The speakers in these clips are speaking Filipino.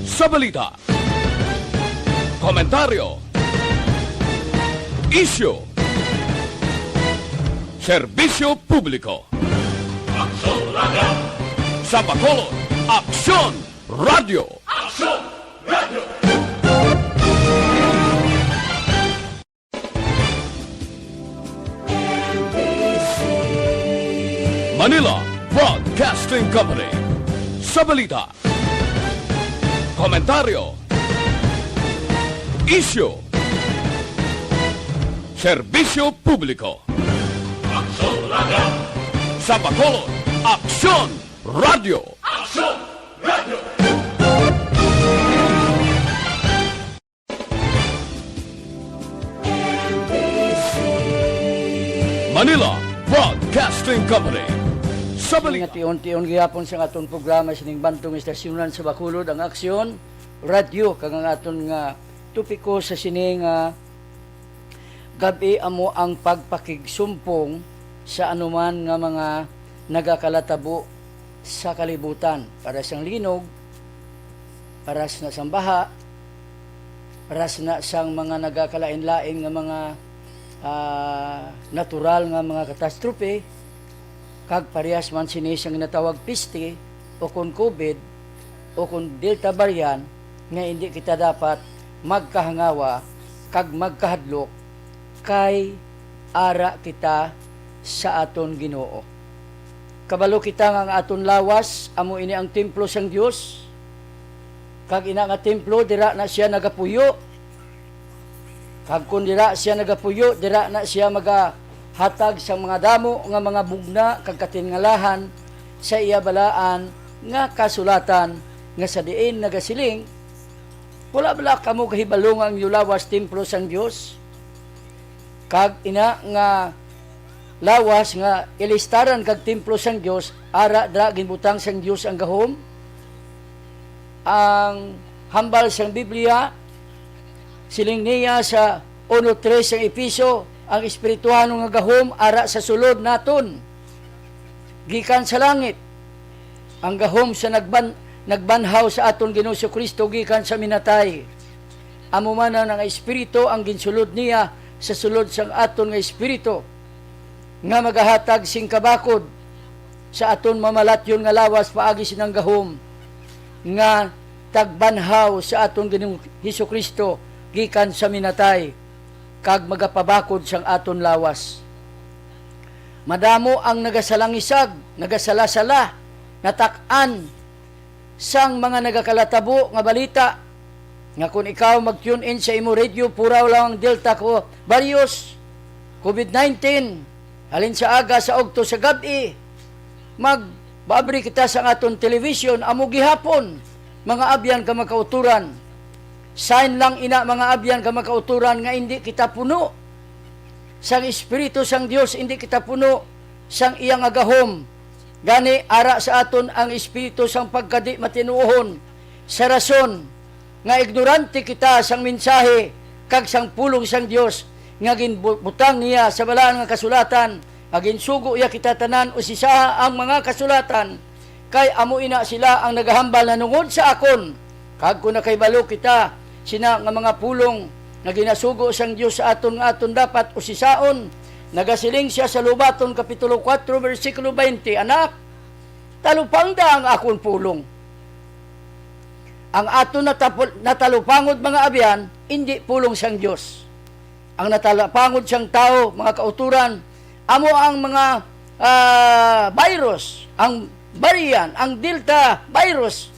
sa balita, komentaryo, isyu, serbisyo publiko. Aksyon Radio! Sa Bacolod, Aksyon Radio! Aksyon Radio! Manila Broadcasting Company. Sa balita, komentaryo, isyu, serbisyo publiko. Aksyon Radio! Sa Bacolod, Aksyon Radio! Aksyon Radio! Manila Broadcasting Company. Sa balita, Unti-unti gihapon sa aton programa sining bantong istasyonan sa Bacolod ang Aksyon Radio kag ang aton nga topiko sa sining gabi amo ang pagpakigsumpong sa anuman nga mga nagakalatabo sa kalibutan para sa linog, para sa sambaha, para sa sang mga nagakalain-lain nga mga natural nga mga katastrofe kag parehas man sini siyang natawag peste o kung COVID o kung Delta variant nga hindi kita dapat magkahangawa kag magkahadlok kay ara kita sa aton Ginoo. Kabalo kita nga ang aton lawas amo ini ang templo sang Dios kag ina nga templo dira na siya nagapuyo kag kun dira siya nagapuyo dira na siya hatag sa mga damo nga mga bugna kag katingalahan sa iya balaan nga kasulatan nga sa diin nagasiling wala bala kamo kahibalo nga ang lawas templo sang Dios kag ina nga lawas nga ilistaran kag templo sang Dios ara dra ginbutang sang Dios ang gahom ang hambal sang Biblia siling niya sa 1:3 sang Episo ang espirituhanong nga gahom ara sa sulod naton gikan sa langit ang gahom sa nagbanhaw sa aton Ginoo Kristo gikan sa minatay amo man ang espiritu ang ginsulod niya sa sulod sang aton nga espiritu nga magahatag sing kabakod sa aton mamalatyon nga lawas paagi sinang gahom nga tagbanhaw sa aton Ginoong Kristo gikan sa minatay kag magapabakod sang aton lawas. Madamo ang nagasalangisag, nagasalasala, natak-an sang mga nagakalatabo nga balita nga kung ikaw mag-tune in sa imo radio puraw lang ang Delta ko various COVID-19 halin sa aga sa ogto sa gabi magbabri kita sa aton television amo gihapon mga abyan ka makauturan sign lang ina mga abyan ka makauturan nga hindi kita puno sang Espiritu sang Dios hindi kita puno sang iyang agahom gani ara sa aton ang Espiritu sang pagkadi matinuohon sa rason nga ignorante kita sang mensahe kag sang pulong sang Dios nga ginbutang niya sa balaan nga kasulatan agin sugo iya kita tanan usisaha ang mga kasulatan kay amo ina sila ang nagahambal na nungod sa akon kag kun nakaibalo kita sina nga mga pulong nga ginasugo sang Dios sa aton nga aton dapat usisaon nagasiling siya sa Lubaton kapitulo 4 bersikulo 20 anak talupangda ang akon pulong ang aton natalupangod mga abyan hindi pulong sang Dios ang natalupangod sang tao mga kauturan amo ang mga virus ang variant ang Delta virus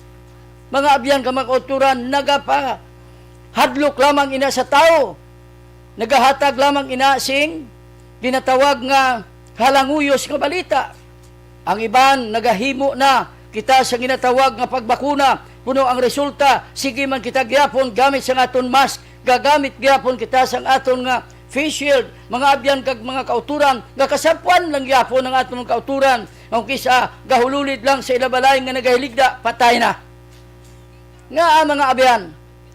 mga abyan ka mga kauturan hadlok lamang ina sa tao nagahatag lamang ina sing ginatawag nga halanguyos nga balita ang iban nagahimo na kita sa ginatawag nga pagbakuna puno ang resulta sige man kita gyapon gamit sa aton mask gagamit gyapon kita sa aton nga face shield mga abyan kag mga kauturan nga kasapuan lang gyapon ang aton kauturan ang kisa gahululid lang sa ilabalay nga nagahiligda patay na nga mga abyan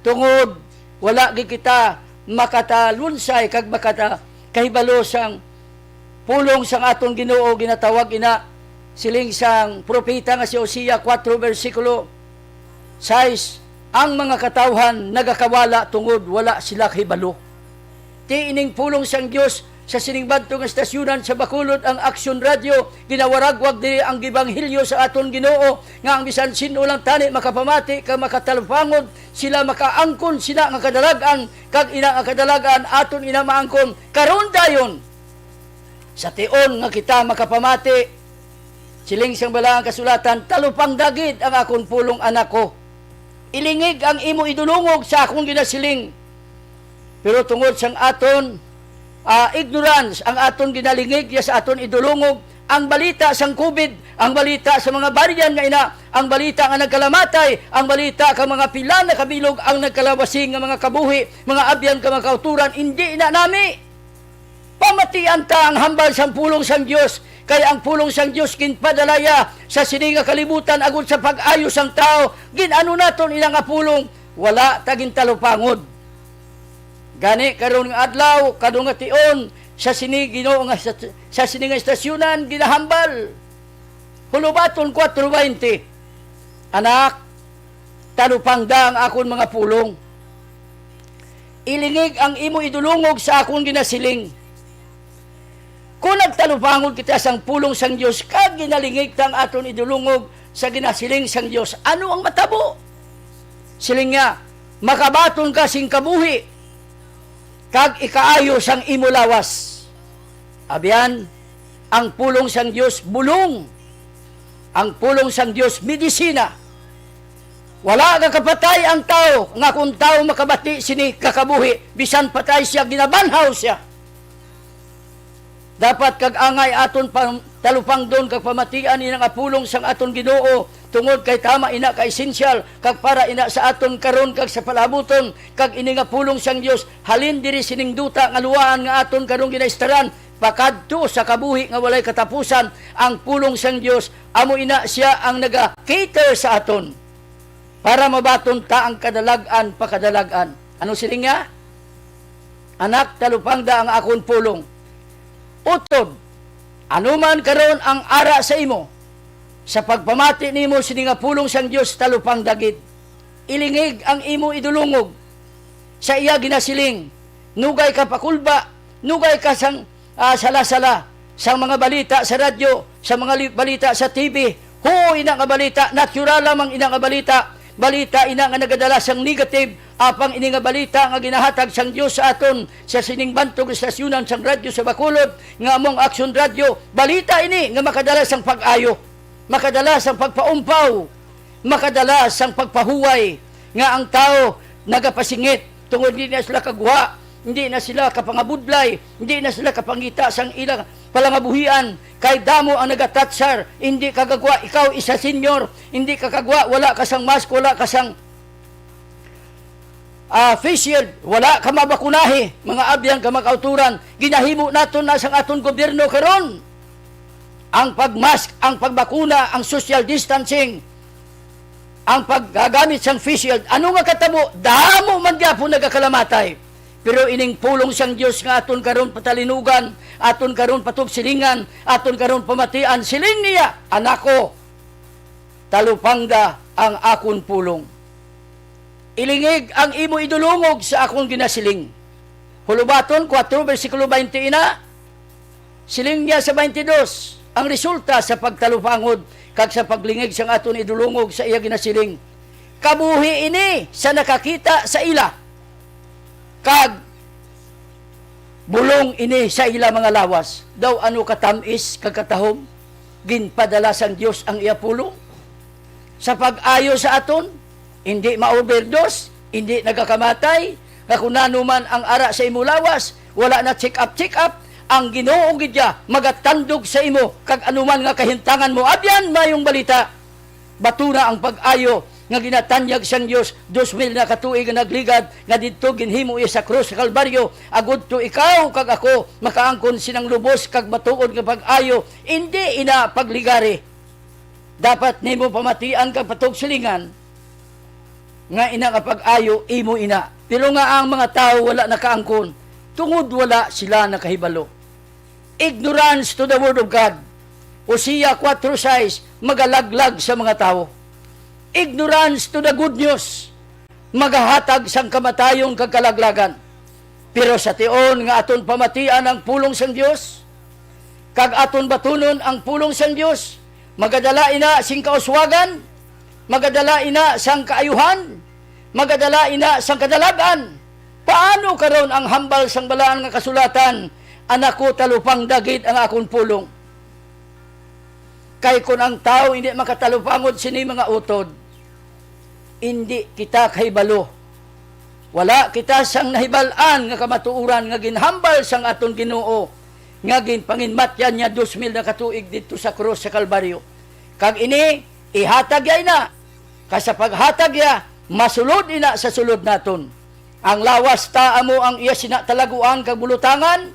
tungod wala gid kita makatalunsay kag kahibalo sang pulong sang aton Ginoo ginatawag ina siling sang propeta nga si Hosea 4 bersikulo 6 ang mga katawhan nagakawala tungod wala sila kahibalo. Ti ining pulong sang Dios sa siningbadto nga stasyunan sa Bacolod ang Aksyon Radio, ginawaragwag diri ang gibanghilyo sa aton Ginoo nga ang bisan sino lang tani makapamati kag makatalupangod, sila makaangkon sila nga kadalagan kag ina nga kadalagan aton ina maangkon karon dayon sa tion nga kita makapamati. Siling sang balaang kasulatan, talupang dagid ang akon pulong anak ko. Ilingig ang imo idulungog sa akong ginasiling. Pero tungod sang aton ignorance, ang aton ginalingig sa aton idulungog, ang balita sang COVID, ang balita sa mga bariyan nga ina, ang balita nga nagkalamatay, ang balita ka mga pila na kabilog, ang nagkalawasing nga mga kabuhi, mga abyan ka mga kauturan, hindi ina nami. Pamatian ta ang hambal sang pulong sang Dios, kaya ang pulong sang Dios ginpadalaya sa sininga kalibutan agud sa pag-ayo sang tao, ginano naton ina nga pulong, wala tagin talupangod. Gani karon nga adlaw kadung nga tion sa Ginoo nga sa sininga stasyunan ginahambal. Hulubaton 4:20. Anak, talupangda ang akon mga pulong. Ilingig ang imo idulungog sa akon ginasiling. Kung nagtalupangod kita sang pulong sang Dios kag ginalingig tang aton idulungog sa ginasiling sang Dios, ano ang matabo? Siling nga, makabaton ka sing kabuhi kag ikaayo sang imo lawas. Abyan, ang pulong sang Dios bulong. Ang pulong sang Dios medisina. Wala nga kapatay ang tao, nga kung tao makabati sini kakabuhi, bisan patay siya, ginabanhaw siya. Dapat kag angay aton talupang doon kag pamatian ina nga pulong sang aton Ginoo tungod kay tama ina ka esensyal kag para ina sa aton karon kag sa palabuton kag ini nga pulong sang Dios halin diri sining duta nga luwaan nga aton karong ginaistaran pakadto sa kabuhi nga walay katapusan. Ang pulong sang Dios amo ina siya ang naga-cater sa aton para mabaton ta ang kadalagan pakadalagan. Ano siling nga? Anak, talupangda ang akon pulong. Utod, anuman karon ang ara sa imo, sa pagpamati nimo sini nga pulong sang Dios talupang dagit. Ilingig ang imo idulungog sa iya ginasiling. Nugay ka pakulba, nugay ka sang sala-sala sa mga balita sa radyo, sa mga balita sa TV. Ina nga balita, natural lamang ina nga balita. Balita ina nga nagadala sang negative, apang ini nga balita nga ginahatag sang Dios sa aton sa siningbantog stasyunan sang radyo sa Bacolod nga among Aksyon Radio. Balita ini nga makadala sang pag-ayo, makadala sang pagpaumpaw, makadala sang pagpahuway nga ang tao nagapasingit tungod hindi na sila kagwa, hindi na sila kapangabudlay, hindi na sila kapangita sang ilang palangabuhian. Kay damo ang nagatatsar, hindi kagagwa, ikaw isa senior, hindi kakagwa, wala ka sang mask, wala ka sang face shield, wala ka mabakunahi, mga abyan ka makauturan. Ginahimo naton na sang aton gobyerno karon ang pagmask, ang pagbakuna, ang social distancing, ang paggagamit sang face shield. Ano nga katabo? Damo man gyapon nagakalamatay. Pero ining pulong sang Dios nga aton karon patalinugan, aton karon patubsilingan, aton karon pamatian, siling niya, anak ko, talupangda ang akon pulong. Ilingig ang imo idulungog sa akong ginasiling. Hulubaton 4 versikulo 20 ina. Siling niya sa 22, ang resulta sa pagtalupangod kag sa paglingig sang aton idulungog sa iya ginasiling. Kabuhi ini sa nakakita sa ila. Kag bulong ini sa ila mga lawas. Daw ano katamis kagkatahom, ginpadala sang Dios ang iya pulong. Sa pag-ayo sa aton, hindi ma-overdose, hindi nagakamatay, kakunano man ang ara sa imo lawas, wala na check up, ang Ginoo gidya magatandog sa imo, kag anuman nga kahintangan mo, abyan mayong balita. Batura ang pag-ayo nga ginatanyag sang Dios 2,000 na katuig nga nagligad nga didto ginhimo iya sa krus sa Kalbaryo agud to ikaw kag ako makaangkon sinang lubos kag matuod nga pag-ayo, hindi ina pagligari. Dapat nimo pamatian kag patugsilingan nga ina nga pag-ayo imo ina. Pero nga ang mga tao wala nakaangkon tungod wala sila nakahibalo. Ignorance to the word of God. Hosea 4:6 magalaglag sa mga tao. Ignorance to the good news. magahatag sang kamatayon kag kalaglagan. Pero sa tion nga aton pamatian ang pulong sang Dios, kag aton batunon ang pulong sang Dios, magadala ina sing kauswagan, magadala ina sang kaayuhan, magadala ina sang kadalagan. Paano karon ang hambal sang balaan nga kasulatan, anak ko talupang dagit ang akong pulong. Kay kung ang tao hindi makatalupangod sini mga utod, hindi kita kahibalo. Wala kita sang nahibalaan nga kamatuuran nga ginhambal sang aton Ginoo nga ginpanginmatyan niya 2,000 na katuig dito sa krus sa Kalbaryo. Kag ini ihatag ya ina. Kasi paghatag ya, masulod ina sa sulod naton. Ang lawas ta amo ang iya sinatalaguan kag bulutangan.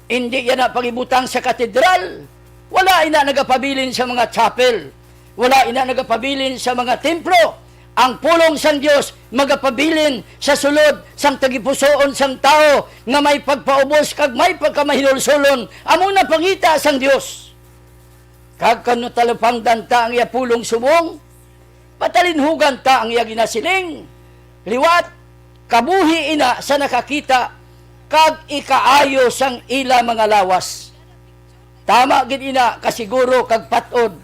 Hindi yan na pagibutang sa katedral. Wala ina nagapabilin sa mga chapel. Wala ina nagapabilin sa mga templo. Ang pulong sang Dios magapabilin sa sulod sang tagipusoon sang tao nga may pagpaubos kag may pagkamahinulsulon. Amo na pangita sang Dios. Kag kanu talupangdan ta ang iya pulong subong, patalinhugan ta ang iya ginasiling. Liwat kabuhi ina sa nakakita kag ikaayo sang ila mga lawas. Tama gid ina kasiguro kag patod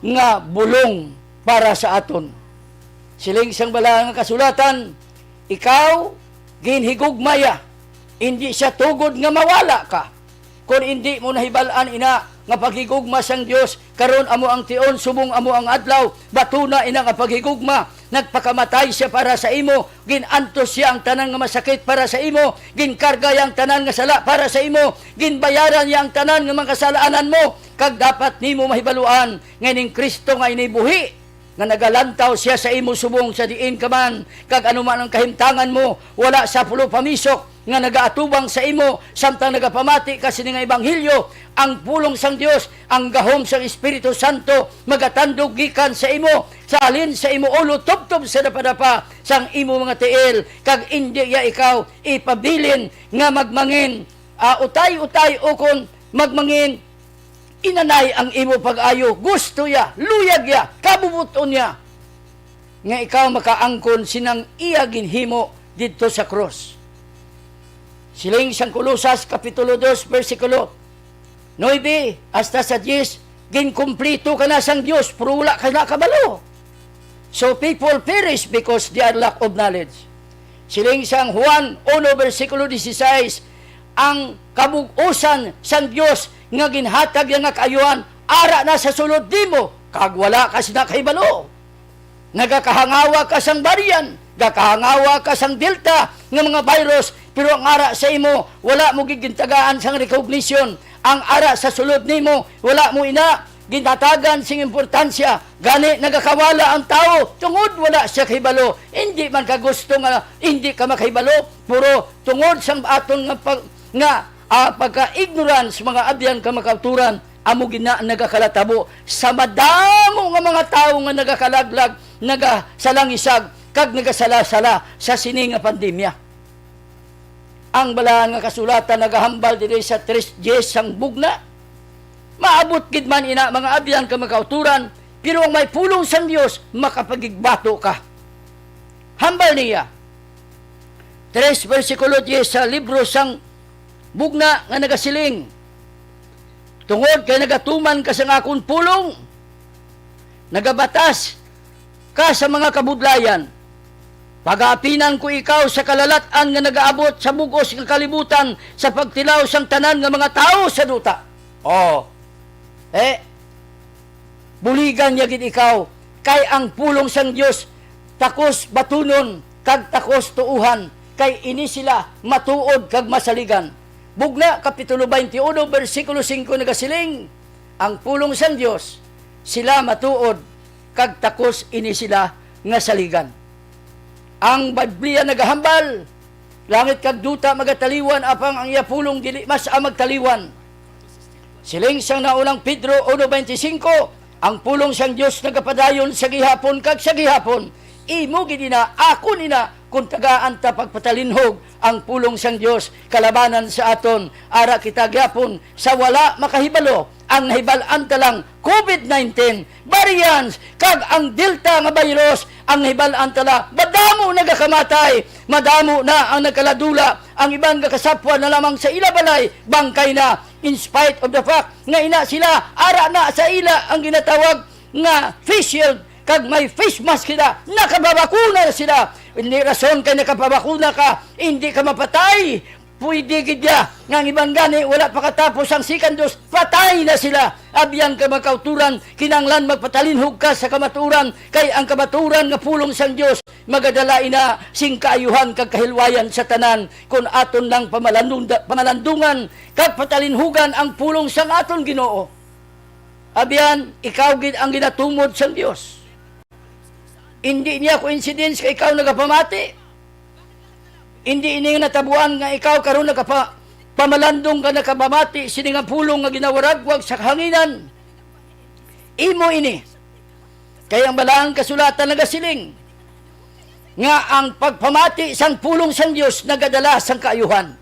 nga bulong para sa aton. Siling sang balang kasulatan, ikaw ginhigugmaya, hindi siya tugod nga mawala ka. Kung hindi mo nahibalaan ina nga paghigugma sang Dios, karon amo ang tion, subong amo ang adlaw, batuna ina nga paghigugma, nagpakamatay siya para sa imo, ginantos siya ang tanan nga masakit para sa imo, ginkarga yang tanan nga sala para sa imo, ginbayaran yang tanan nga mga kasalaanan mo, kag dapat nimo mahibaluan nga ning Kristo nga inibuhi, nga nagalantaw siya sa imo subong sa diin ka man, kag anuman ang kahimtangan mo, wala sa pulo pamisok, nga nagaatubang sa imo, samtang nagapamati kasi nga ebanghelyo, ang pulong sang Dios, ang gahom sang Espiritu Santo, magatandog gikan sa imo, sa alin sa imo ulo, tubtob sa dapadapa, sang imo mga tiil, kag indi ya ikaw ipabilin, nga magmangin, utay-utay ukon, magmangin, inanay ang imo pag-ayo, gusto ya, luyag ya, kabubuton ya, nga ikaw makaangkon sinang iya ginhimo dito sa cross. Siling sang Kolosas Kapitulo 2, versikulo 9 hasta sa 10, ginkumplito ka na sang Diyos, pero wala ka na kabalo. So people perish because they are lack of knowledge. Siling sang Juan 1, versikulo 16, ang kabug-usan sang Diyos nga ginhatag yang nga kaayuhan, ara na sa sulod nimo, kag wala ka sina kahibalo. Nagakahangawa ka sang barian, gakahangawa ka sang delta nga mga virus, pero ang ara sa imo, wala mo gigintagaan sang recognition. Ang ara sa sulod nimo, wala mo ina ginatagan sing importansya. Gani nagakawala ang tao, tungod wala siya kahibalo. Hindi man ka gusto nga hindi ka makahibalo, puro tungod sang aton nga pagka-ignorance mga abyan ka makauturan, amo gina nagakalatabo sa madamo nga mga tao nga nagakalaglag, nagasalangisag, kag nagasala-sala sa sini nga pandemya. Ang balaan nga kasulatan nagahambal diri sa 3 sang bugna. Maabot gid man ina mga abyan ka makauturan, pero ang may pulong sang Dios makapagigbato ka. Hambal niya. 3 versikulo 10 sa libro sang bugna nga nagasiling, tungod kay nagatuman ka sa akong pulong, nagabatas ka sa mga kabudlayan, pag-aapinan ko ikaw sa kalalatan nga nagaabot sa bugos ng kalibutan sa pagtilaw sang tanan nga mga tao sa duta. Buligan niya gid ikaw, kay ang pulong sang Dios takos batunon kag takos tuuhan, kay ini sila matuod kag masaligan. Bugna, Kapitulo 21, versikulo 5 nagasiling, ang pulong sang Dios, sila matuod, kag takos ini sila nga saligan. Ang Biblia nagahambal, langit kag duta magataliwan, apang ang iya pulong dili mas magtaliwan. Siling sang naunang Pedro 1:25, ang pulong sang Dios nagapadayon sa gihapon kag sa gihapon, imo gid ina, ako nina, kung tagaan ta pagpatalinhog ang pulong sang Dios kalabanan sa aton, ara kita gyapon sa wala makahibalo, ang nahibal-an talang COVID-19 variants kag ang Delta nga virus ang nahibal-an tala madamo nagakamatay, madamo na ang nagkaladula, ang ibang kasapwa na lamang sa ila balay bangkay na, in spite of the fact nga ina sila ara na sa ila ang ginatawag nga face shield kag may face mask sila, nakababakuna na sila. Hindi rason kay nakababakuna ka hindi ka mapatay. Pwede gidya nga ibang gani wala pa katapos ang second dose, patay na sila. Abyan ka makauturan, kinanglan magpatalinhog ka sa kamaturan, kay ang kamaturan nga pulong sang Dios magadala ina sing kaayuhan kag kahilwayan sa tanan kun aton lang pamalandungan kag patalinhugan ang pulong sang aton Ginoo. Abyan ikaw gid ang ginatumod sang Dios. Hindi niya coincidence kay ikaw nagapamati. Hindi ini natabuan nga ikaw karon pamalandong ka nakabamati sini nga pulong nga ginawaragwag sa hanginan. Imo ini. Kaya ang balaang kasulatan nagasiling nga ang pagpamati sang pulong sang Dios nagadala sang kaayuhan.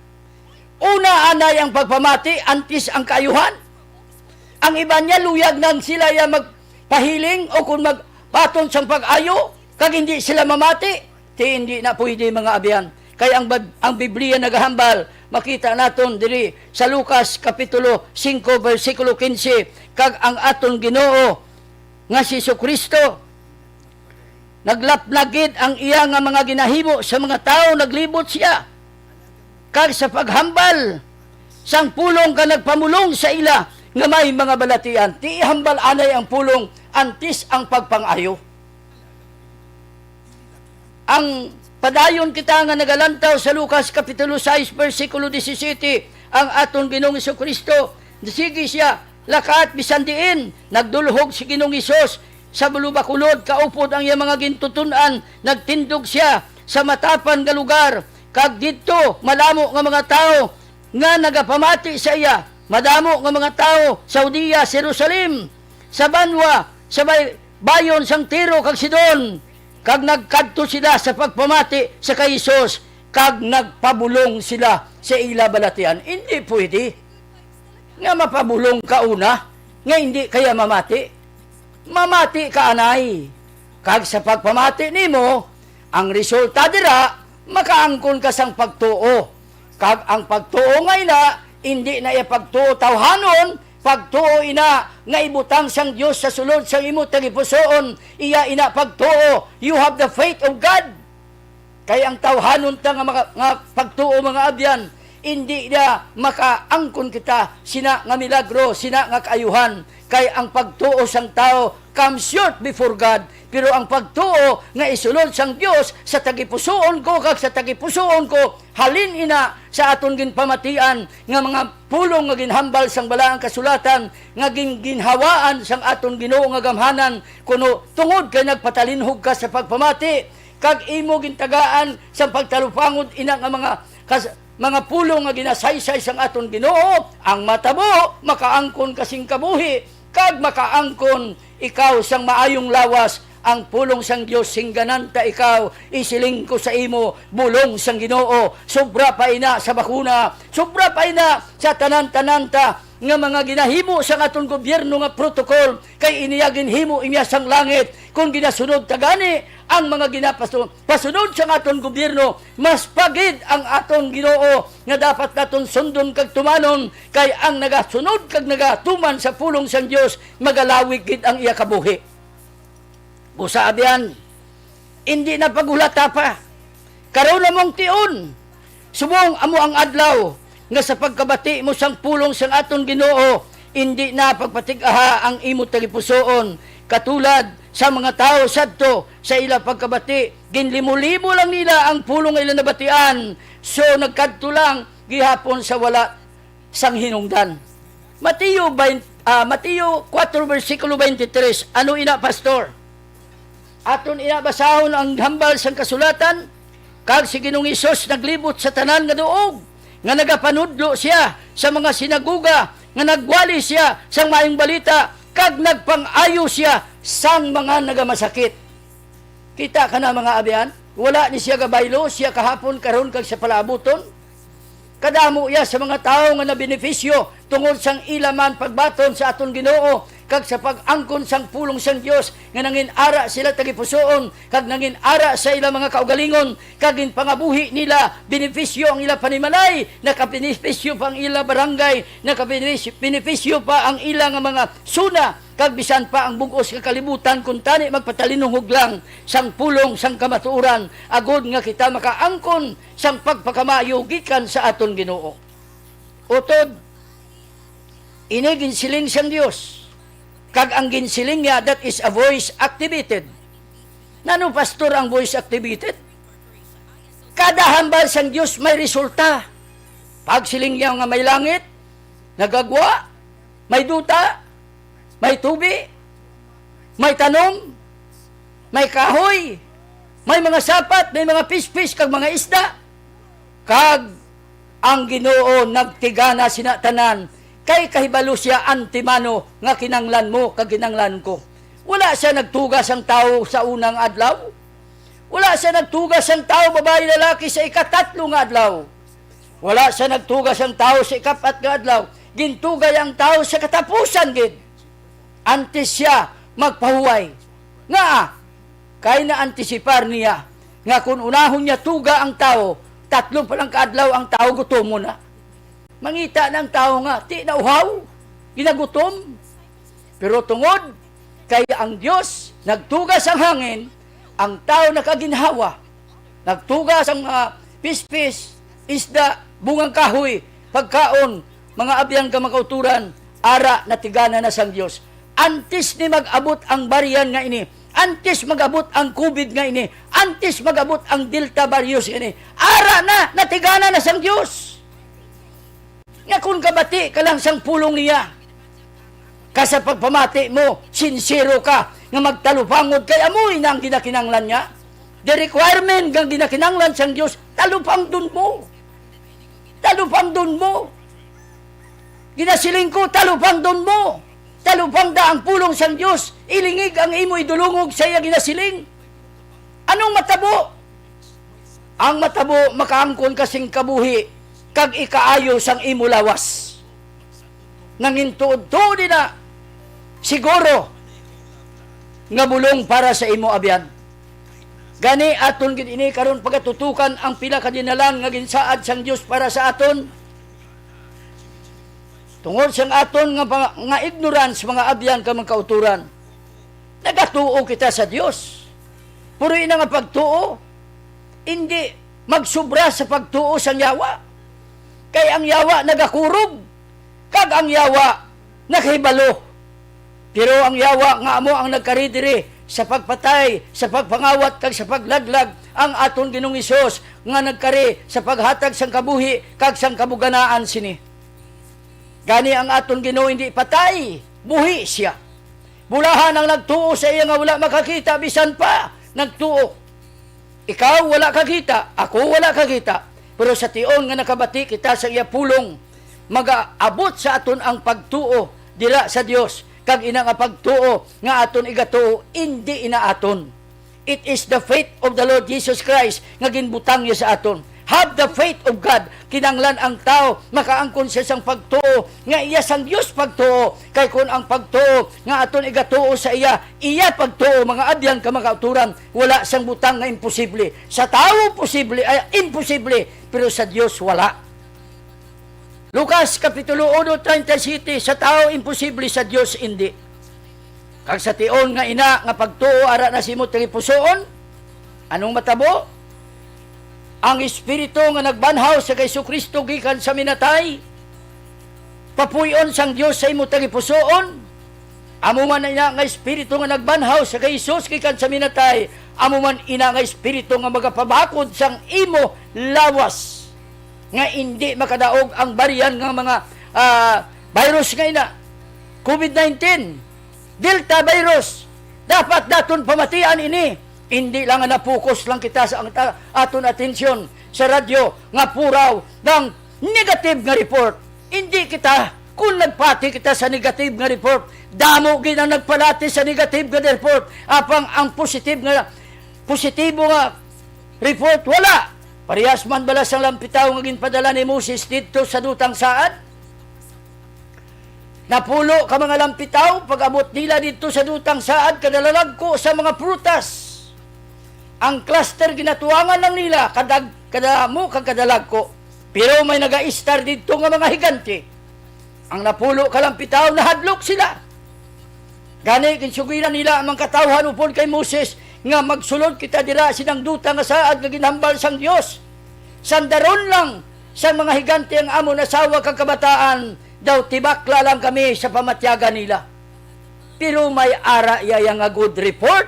Una anay ang pagpamati antis ang kaayuhan. Ang iba niya luyag nang sila ya magpahiling o kung magpaton sang pag-ayo kag hindi sila mamati, ti hindi na pwede mga abyan. Kaya ang Biblia nagahambal, makita naton diri sa Lucas kapitulo 5 versikulo 15, kag ang aton Ginoo nga si Jesucristo naglapnagid ang iya nga mga ginahimo sa mga tao, naglibot siya. Kag sa paghambal sang pulong ka nagpamulong sa ila nga may mga balatian, ti hambal anay ang pulong antis ang pagpangayo. Ang padayon kita nga nagalantaw sa Lucas kapitulo 6 versikulo 17, ang aton Ginoong Jesucristo, sige siya lakat bisan diin nagdulhog si Ginoong Hesus sa bulubakulod, kaupod ang iyang mga gintutunan, nagtindog siya sa matapan nga lugar, kag didto malamo nga mga tao nga nagapamati sa iya, madamo nga mga tao sa Judea, Jerusalem, sa Banwa, sa bayon sang Tiro kag Sidon, kag nagkadto sila sa pagpamati sa kay Hesus, kag nagpabulong sila sa ila balatian. Hindi pwede nga mapabulong ka una, nga hindi kaya mamati. Mamati ka anay. Kag sa pagpamati nimo, ang resulta dira, makaangkon ka sang pagtuo. Kag ang pagtuo nga ina, hindi na ipagtuo tawhanon, pagtuo ina nga ibutang sang Dios sa sulod sang imo tagipusoon, iya ina pagtuo. You have the faith of God. Kay ang tawhanon ta nga pagtuo mga abyan, hindi na makaangkon kita sina nga milagro, sina nga kaayuhan. Kay ang pagtuo sang tao comes short before God. Pero ang pagtuo nga isulod sang Dios sa tagipusoon ko kag sa tagipusoon ko, halin ina sa aton ginpamatian nga mga pulong nga ginhambal sang balaang kasulatan nga ginhawaan sang aton Ginoo nga gamhanan kuno tungod kay nagpatalinhog ka sa pagpamati kag imo gintagaan sang pagtalupangod ina nga mga pulong nga ginasaysay sang aton Ginoo, ang matabo makaangkon kasing kabuhi kag makaangkon ikaw sang maayong lawas. Ang pulong sang Dios singgananta ikaw, isiling ko sa imo, bulong sang Ginoo, sobra pa ina sa bakuna, sobra pa ina sa tanan-tananta nga mga ginahimo sang aton gobyerno nga protokol, kay iniya ginhimo imya sang langit. Kung ginasunod tagani ang mga pasunod sang aton gobyerno, mas pagid ang aton Ginoo nga dapat naton sundon kag tumanon, kay ang nagasunod kag nagatuman sa pulong sang Dios magalawig gid ang iya kabuhi. Busa abyan, hindi na pagulata pa. Karon na mong tion, subong amo ang adlaw, nga sa pagkabati mo sang pulong sang aton Ginoo, hindi na pagpatig-aha ang imo tagipusoon, katulad sa mga tao sadto sa ila pagkabati, ginlimo-limo lang nila ang pulong nga ila nabatian, so nagkadto lang gihapon sa wala sang hinungdan. Mateo 4 versikulo 23, ano ina pastor? Aton inabasahon ang hambal sang kasulatan, kag si Ginoong Hesus naglibot sa tanan nga duog, nga nagapanudlo siya sa mga sinaguga, nga nagwali siya sang maayong balita, kag nagpang-ayo siya sang mga nagamasakit. Kita ka na mga abyan, wala ni siya gabaylo, siya kahapon karon kag sa palaabuton. kadamo iya sa mga tao nga nabenepisyo tungod sang ilaman pagbaton sa aton Ginoo kag sa pag-angkon sang pulong sang Dios nga nangin ara sila tagipusoon kag nangin ara sa ilang mga kaugalingon kag pangabuhi nila benepisyo ang ila panimalay, nakabenepisyo pa ang ila barangay, nakabenepisyo pa ang ila nga mga suna kag bisan pa ang bugos nga kalibutan kun tani magpatalinong huglang sang pulong sang kamatuoran agod nga kita makaangkon sang pagpakamayo gikan sa aton Ginoo. Utod, ini ginsiling sang Dios. Kag ang ginsiling niya, that is a voice activated. Nano pastor ang voice activated? Kada hambal sang Dios may resulta. Pag siling niya nga may langit, nagagwa, may duta, may tubi, may tanom, may kahoy, may mga sapat, may mga fish, kag mga isda. Kag ang Ginoo nagtigana sinatanan, kay kahibalo siya antimano nga kinanglan mo kag kinanglan ko. Wala siya nagtugas ang tao sa unang adlaw. Wala siya nagtugas ang tao babae lalaki sa ikatatlo nga adlaw. Wala siya nagtugas ang tao sa ikapat nga adlaw. Gintugay ang tao sa katapusan gid. Antes siya magpahuway. Nga kay na antisipar niya nga kung unahon niya tuga ang tao, tatlo pa lang kaadlaw ang tao gutom mo na. Mangita ng tao nga, ti na uhaw, ginagutom. Pero tungod, kaya ang Diyos, nagtugas ang hangin, ang tao nakaginhawa, nagtugas ang mga pispis, isda, bungang kahoy, pagkaon, mga abyan ka makauturan, ara na tigana na sang Diyos. Antes ni mag-abot ang bariyan nga ini, antes mag-abot ang COVID nga ini, antes mag-abot ang Delta virus ini, ara na natigana na sang Diyos. Nga kung kabati ka lang sang pulong niya, kasa pagpamati mo, sincero ka, nga magtalupangod kay amoy na ang ginakinanglan niya. The requirement ng ginakinanglan sang Diyos, talupang dun mo. Talupang dun mo. Ginasiling ko, talupang dun mo. Talupang da ang pulong sang Diyos, ilingig ang imo idulungog sa iya ginasiling. Anong matabo? Ang matabo, makaangkon kasing kabuhi, kag ikaayo sang imo lawas. Nangintuod-tuod na siguro nga bulong para sa imo abyan. Gani aton gid ini karon pagatutukan ang pila ka dinalan nga ginsaad sang Dios para sa aton. Tungod sang aton nga ignorance mga abyan ka mga kauturan. Nagatuo kita sa Dios. Puro ina nga pagtuo, hindi magsubra sa pagtuo sang yawa. Kay ang yawa nagakurog, kag ang yawa nakahibalo. Pero ang yawa nga amo ang nagkaridiri sa pagpatay, sa pagpangawat, kag sa paglaglag ang aton Ginoong Hesus nga nagkari sa paghatag sang kabuhi, kag sang kabuganaan sini. Gani ang aton Ginoo hindi patay, buhi siya. Bulahan ang nagtuo sa iya nga wala makakita, bisan pa nagtuo. Ikaw wala kakita, ako wala kakita. Pero sa tion nga nakabati kita sa iya pulong, mag-aabot sa aton ang pagtuo dira sa Dios. Kag ina nga pagtuo nga aton igatuo, hindi inaaton. It is the faith of the Lord Jesus Christ nga ginbutang niya sa aton. Have the faith of God. Kinanglan ang tao, makaangkon siya sang pagtuo, nga iya sang Dios pagtuo. Kay kun ang pagtuo nga aton igatuo sa iya, iya pagtuo, mga abyan ka makauturan, wala sang butang nga imposible. Sa tao posible, ay imposible, pero sa Dios wala. Lucas Kapitulo 1:37, sa tao imposible, sa Dios hindi. Kag sa tion nga ina, nga pagtuo, ara na simot pusoon, anong matabo? Ang Espiritu nga nagbanhaw sa kay Kristo gikan sa minatay, papuyon sang Dios sa imo tagipusoon. Amo man ina nga Espiritu nga nagbanhaw sa kay Jesus gikan sa minatay, amo man ina nga Espiritu nga magapabakod sang imo lawas, nga hindi makadaog ang bariyan nga mga virus nga ina, COVID-19, Delta virus. Dapat daton pamatian ini. Hindi lang nga napokus lang kita sa aton atensyon sa radyo nga puraw ng negative nga report. Hindi kita, kung nagpati kita sa negative nga report, damo gid ang nagpalati sa negative nga report. Apang ang positibo nga report, wala. Parehas man balas ang lampitaw nga ginpadala ni Moses dito sa dutang saad. Napulo ka mga lampitaw, pag-abot nila dito sa dutang saad, kadalalag ko sa mga prutas. Ang cluster ginatuangan lang nila, kadamo kang kadalag ko. Pero may naga-star dito nga mga higante. Ang napulo ka lampitaw, nahadlok sila. Gani, kinsugiran nila ang mga katawhan upon kay Moses, nga magsulod kita dira sinang duta nga saad nga ginhambal sang Dios. Sandaron lang sa mga higante ang amo nasawa kang kabataan, daw tibakla lang kami sa pamatyagan nila. Pero may ara yaya nga good report,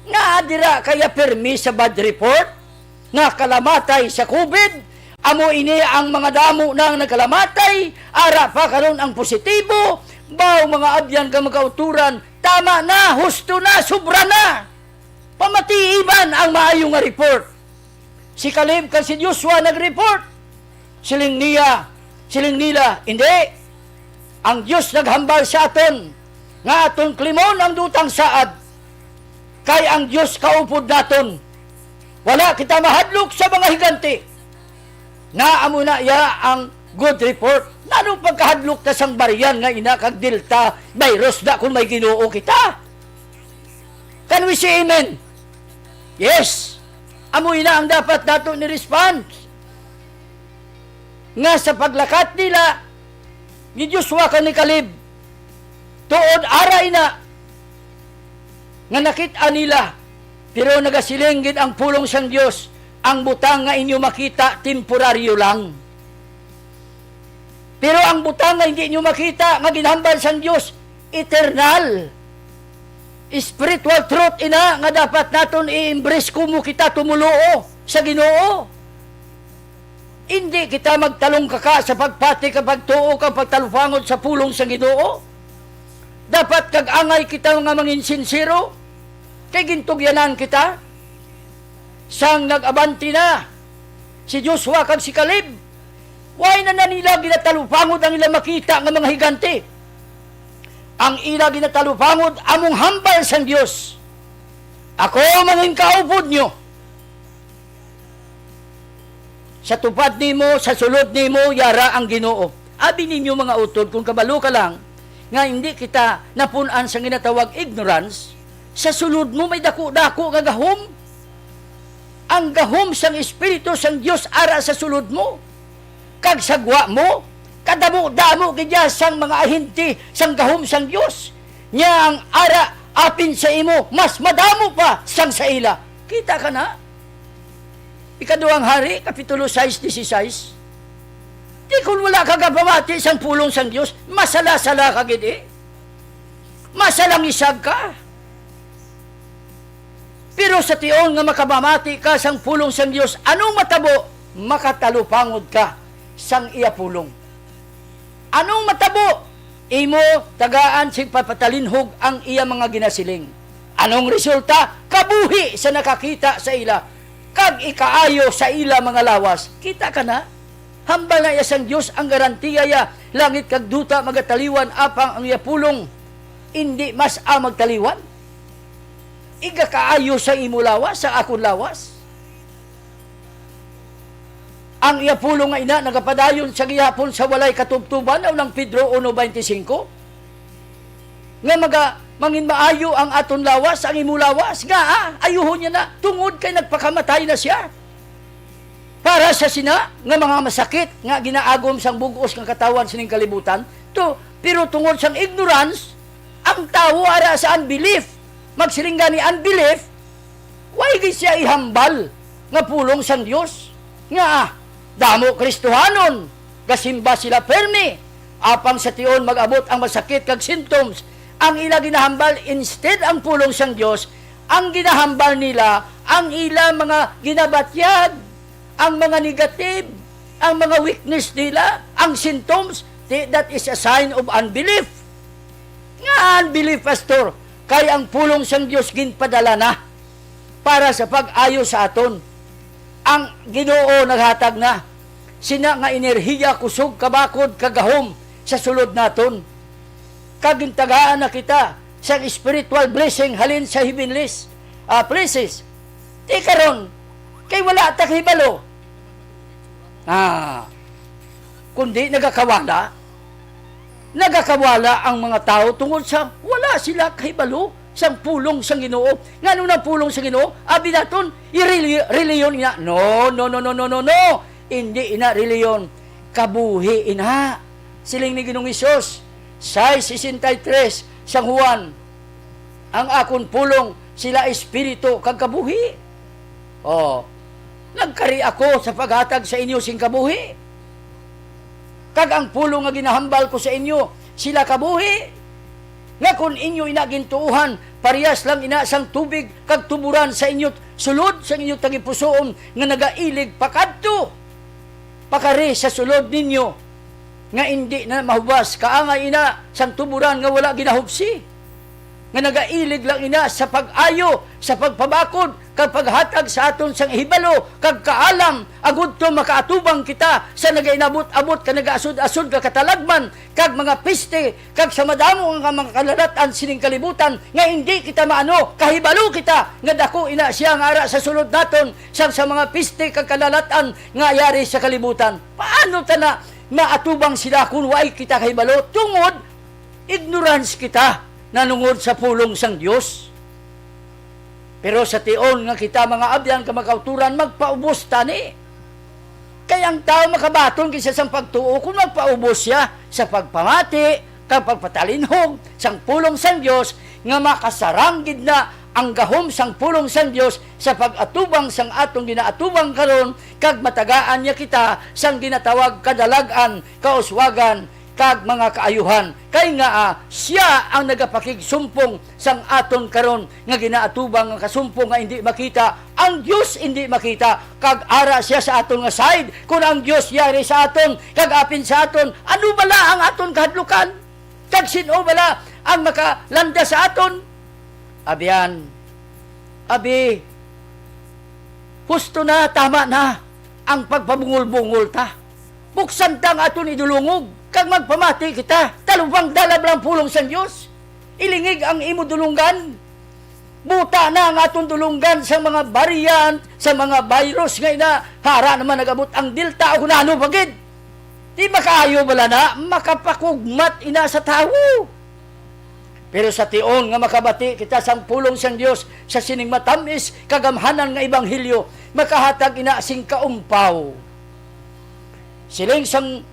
nga dira kaya permi sa bad report, nga kalamatay sa COVID, amo ini ang mga damo nang nagkalamatay, ara pa karon ang positibo, baw mga abyan ka magkauturan, tama na, husto na, sobra na. Pamatiiban ang maayong nga report. Si Caleb kag si Joshua nag-report. Siling nila, hindi. Ang Diyos naghambal sa aton, nga aton klimon ang dutang saad. Kay ang Diyos kaupod naton. Wala kita mahadlok sa mga higante. Naamo na iya ang good report. Nanong pagkahadlok ta sang bariyan nga ina kag Delta virus da kung may Ginoo kita. Can we say amen? Yes. Amoy na ang dapat nato ni respond. Nga sa paglakat nila ni Joshua kan ni Caleb, tuod aray na nga nakita nila, pero nagasilinggid ang pulong sang Dios, ang butang nga inyo makita temporaryo lang. Pero ang butang nga hindi inyo makita nga ginhambal sang Dios, eternal. Spiritual truth ina nga dapat naton i-embrace kumo kita tumuluo sa Ginoo. Hindi kita magtalong kaka sa pagpati kapag tuo ka pagtalupangod sa pulong sa Ginoo. Dapat kag-angay kita nga mangin sincero. Kay gintugyanan kita. Sang nag-abanti na si Joshua kag si Caleb. Why na nila ginatalupangod ang ila makita nga mga higante? Ang ila ginatalupangod among hambal sang Dios. Ako mangin kaupod nyo. Sa tupad nimo, sa sulod nimo, yara ang Ginoo. Abi ninyo mga utod, kung kabalo ka lang, nga hindi kita napunan sa ginatawag ignorance, sa sulod mo may dako-dako nga gahom. Ang gahom sang Espiritu sang Dios ara sa sulod mo. Kag sagwa mo, kadamo-damo kaya sang mga ahinti sang gahom sang Dios. Nya ang ara apin sa imo, mas madamo pa sang sa ila. Kita ka na? Ikaduhang Hari, Kapitulo 6:16. Di kung wala ka gabamati sang pulong sang Dios, masala-sala ka gidi. Masalang isag ka. Pero sa tion nga makabamati ka sang pulong sang Dios, anong matabo? Makatalupangod ka sang iya pulong. Anong matabo? Imo tagaan sig papatalinhog ang iya mga ginasiling. Anong resulta? Kabuhi sa nakakita sa ila. Kag ikaayo sa ila mga lawas. Kita ka na? Hambal na iya sang Dios ang garantiya ya. Langit kag duta magataliwan apang ang iya pulong. Hindi mas magtaliwan. Iga kaayo sa imo lawas, sa akon lawas. Ang iya pulong nga ina nagapadayon sa gihapon sa walay katubtuban unang Pedro 1:25. Nga mangin maayo ang aton lawas, ang imo lawas, nga ayuhon niya na, tungod kay nagpakamatay na siya. Para sa sina, nga mga masakit, nga ginaagom sang bugos ng katawan sining kalibutan, pero tungod sang ignorance, ang tao ara sa unbelief, magsiringga ni unbelief, why siya ihambal, nga pulong sang Dios, nga damo Kristohanon, gasimba sila permi, apang sa tion mag-abot ang masakit kag symptoms, ang ila ginahambal instead ang pulong sang Dios, ang ginahambal nila ang ila mga ginabatyag, ang mga negative, ang mga weakness nila, ang symptoms, that is a sign of unbelief. Nga unbelief, pastor, kay ang pulong sang Dios ginpadala na para sa pag-ayo sa aton. Ang Ginoo naghatag na sina nga enerhiya kusog kabakod kagahom sa sulod naton. Kagintagaan na kita sa spiritual blessing halin sa heavenly places. Di karon, kay wala ta hibalo, Kundi nagakawala ang mga tao tungod sa wala sila kahibalo sang pulong sang Ginoo. Ngano na pulong sang Ginoo? Abi naton reliyon ina. No. Hindi ina reliyon. Kabuhi ina. Siling ni Ginoong Hesus, 6:63 sang Juan. Ang akon pulong sila espiritu kag kabuhi. Nagkari ako sa paghatag sa inyo sing kabuhi. Kag ang pulong nga ginahambal ko sa inyo, sila kabuhi. Nga kung inyo inagintuuhan, parehas lang ina sang tubig kag tuburan sa inyo sulod sa inyo tagipusoon nga nagailig pakadto. Pakari sa sulod ninyo nga hindi na mahubas kaangay ina sang tuburan nga wala ginahubsi. Nga nagailig lang ina sa pag-ayo, sa pagpabakod, kag paghatag sa aton sang hibalo, kag kaalam, agud to makaatubang kita sa nagainabot-abot ka nagaasud-asud ka katalagman, kag mga piste, kag sa madamo nga mga kalalatan sining kalibutan, nga hindi kita maano, kahibalo kita, nga dako ina siya nga ara sa sulod naton, sa mga piste kag kalalatan nga ayari sa kalibutan. Paano ta na maatubang sila kung waay kita kahibalo? Tungod, ignorance kita nanungod sa pulong sang Dios. Pero sa tion nga kita mga abyan ka makauturan, magpaubos tani. Kaya ang tao makabaton kaysa sang pagtuo kung magpaubos siya sa pagpamati, kag pagpatalinhog sang pulong sang Dios, nga makasaranggid na ang gahom sang pulong sang Dios sa pag-atubang sang atong ginaatubang karon, kag matagaan niya kita sang ginatawag kadalagan, kauswagan, kag mga kaayuhan. Kay nga siya ang nagapakigsumpong sang aton karon nga ginaatubang nga kasumpong nga hindi makita. Ang Dios hindi makita, kag ara siya sa aton nga side. Kung ang Dios yari sa aton, kag apin sa aton, ano bala ang aton kahadlukan? Kag sino bala ang makalanda sa aton? Abi, husto na, tama na ang pagpabungol-bungol ta. Buksan ta ang aton idulungog, kag magpamati kita, talubang dalab lang pulong sa Diyos. Ilingig ang imo dulunggan. Buta na ang atong dulunggan sa mga bariyan, sa mga virus nga ina, hara naman nagabot ang Delta o kunano bagid. Di makaayo bala na, makapakugmat ina sa tao. Pero sa tion nga makabati kita sang pulong sang Dios sa sining matamis kagamhanan nga ebanghelyo, makahatag ina sing kaumpaw. Siling sang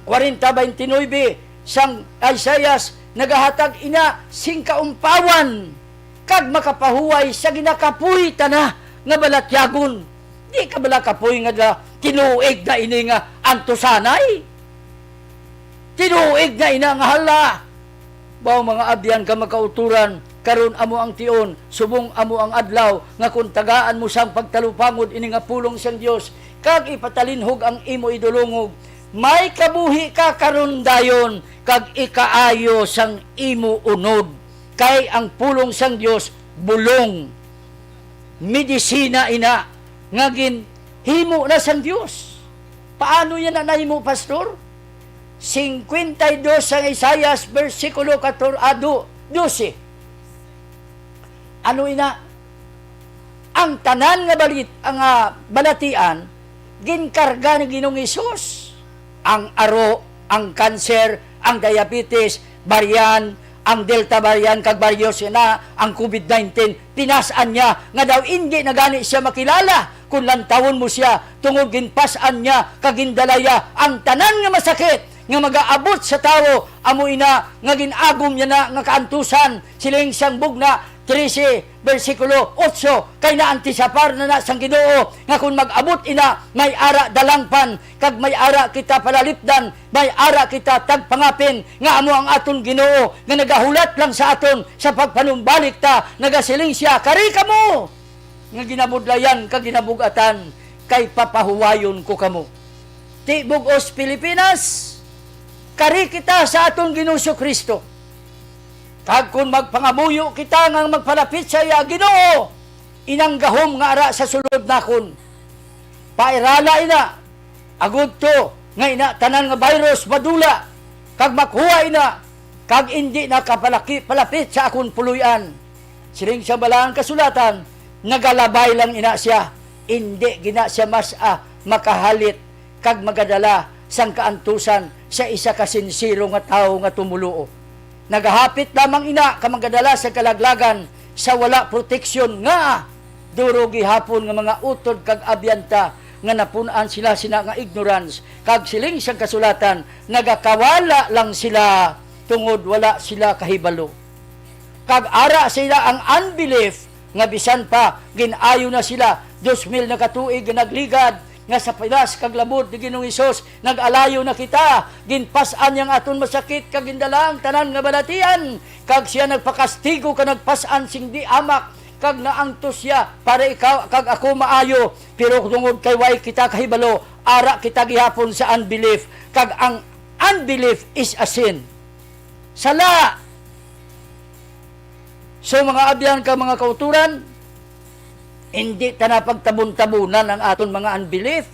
40:29 sang Isaias nagahatag ina sing kaumpawan, kag makapahuway sa ginakapuy tana nga balatyagon. Di ka bala kapuy nga tinuig na ini nga antusanay. Tinuig na ina nga hala. Baw mga abyan ka makauturan, karon amo ang tion, subong amo ang adlaw, nga kung tagaan mo sang pagtalupangod ini nga pulong sang Dios, kag ipatalinhog ang imo idulungog, may kabuhi ka karon dayon, kag ikaayo sang imo unod. Kay ang pulong sang Dios bulong, medisina ina, nga ginhimo na sang Dios. Paano yan na nahimo, pastor? 52 sang Isaias versikulo 12. Ano ina? Ang tanan nga balatian ginkarga ni Ginoong Hesus. Ang aro, ang kanser, ang diabetes, bariyan, ang Delta variant kag varios na ang COVID-19, pinasaan niya nga daw hindi na gani siya makilala kung lantawon mo siya tungod ginpasan niya kag gindalaya ang tanan nga masakit nga magaabot sa tao, amo ina nga ginagom niya na nga kaantusan, siling sang bugna 13 versikulo 8, kay naantisapar na sang Ginoo nga kung mag-abot ina may ara dalangpan, kag may ara kita palalipdan, may ara kita tagpangapin, nga amo ang aton Ginoo nga nagahulat lang sa aton sa pagpanumbalik ta, nagasiling siya, kari kamo nga ginabudlayan kag ginabugatan, kay papahuwayon ko kamo. Ti bugos Pilipinas, kari kita sa aton Ginoo Kristo. Kag kung magpangamuyo kita nga magpalapit sa iya Ginoo, inang gahom nga ara sa sulod nakon. Pairala ina, agud to nga ina tanan nga virus madula, kag makuha ina, kag hindi palapit sa akon puluyan. Siling sa balang kasulatan, nagalabay lang ina siya, hindi gina siya mas makahalit kag magadala sang kaantusan sa isa ka sinsiro nga tawo nga tumuluo. Nagahapit lamang ina ka magadala sa kalaglagan sa wala proteksyon nga duro gihapon nga mga utod kag abyanta nga napunan sila nga ignorance kag siling sang kasulatan nagakawala lang sila tungod wala sila kahibalo. Kag ara sila ang unbelief nga bisan pa ginayo na sila 2,000 na katuig nga nagligad nga sa pilas kag labot ni Ginoong Hesus nag-alayo na kita ginpasan yang aton masakit kag gindalang tanan nga balatian kag siya nagpakastigo ka nagpasan sing di amak kag naangtos siya para ikaw kag ako maayo pero tungod kay way kita kahibalo ara kita gihapon sa unbelief kag ang unbelief is a sin. Sala. So mga abyan ka mga kauturan, hindi ta na pagtabon-tabunan ang aton mga unbelief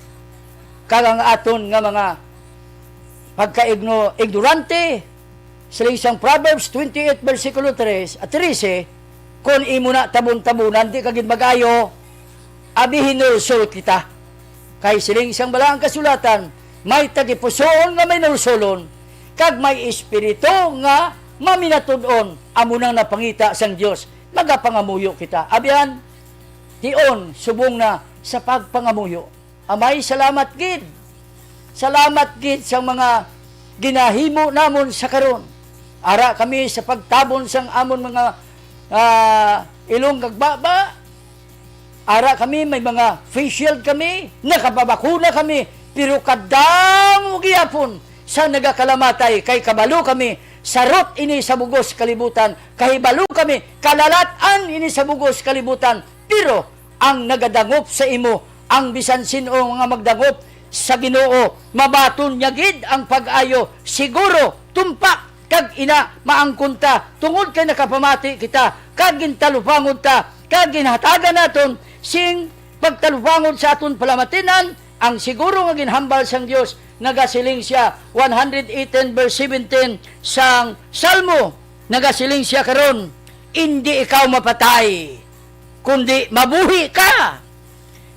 kag ang aton nga mga pagka-ignorante sa isang Proverbs 28 versikulo 3 at 13 kung imo na tabon-tabunan di kagid magayo abihin nulsol kita kay siling isang balaang kasulatan may tagipusoon nga may nulsolon kag may espiritu nga maminatudon amo nang napangita sang Dios magapangamuyo kita abyan dion subong na sa pagpangamuyo. Amay salamat gid sa mga ginahimo namon sa karon. Ara kami sa pagtabon sang amon mga ilong kagbaba. Ara kami may mga face shield kami, nakababakuna kami, pero kadamo gihapon sa nagakalamatay kay kabalo kami sarot ini sa bugos kalibutan, kahibalo kami kalalatan ini sa bugos kalibutan, pero ang nagadangop sa imo ang bisan sino nga magdangop sa Ginoo mabaton niya gid ang pag-ayo siguro tumpak kag ina maangkunta tungod kay nakapamati kita kag gintalupangod ta kag ginhatagan naton sing pagtalupangod sa aton palamatinan ang siguro nga ginhambal sang Dios nagasiling siya 118 verse 17 sang Salmo nagasiling siya karon hindi ikaw mapatay kundi mabuhi ka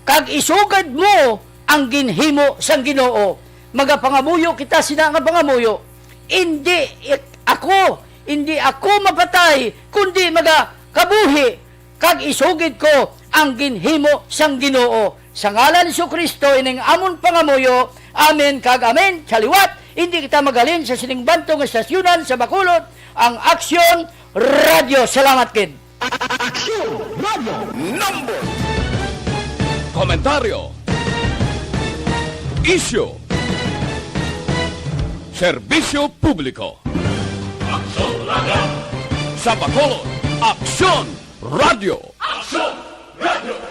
kag isugad mo ang ginhimo sang Ginoo magapangamuyo kita sina nga pangamuyo hindi ako mapatay kundi magakabuhi kag isugid ko ang ginhimo sang Ginoo sa ngalan ni Jesucristo ining amon pangamuyo. Amen kag amen. Saliwat, hindi kita magalin sa siningbantong estasyonan sa Bacolod, ang Aksyon Radio. Salamat kid. Aksyon Radio Number. Komentaryo. Issue. Serbisyo publiko. Aksyon Radio. Sa Bacolod, Aksyon Radio. Aksyon Radio.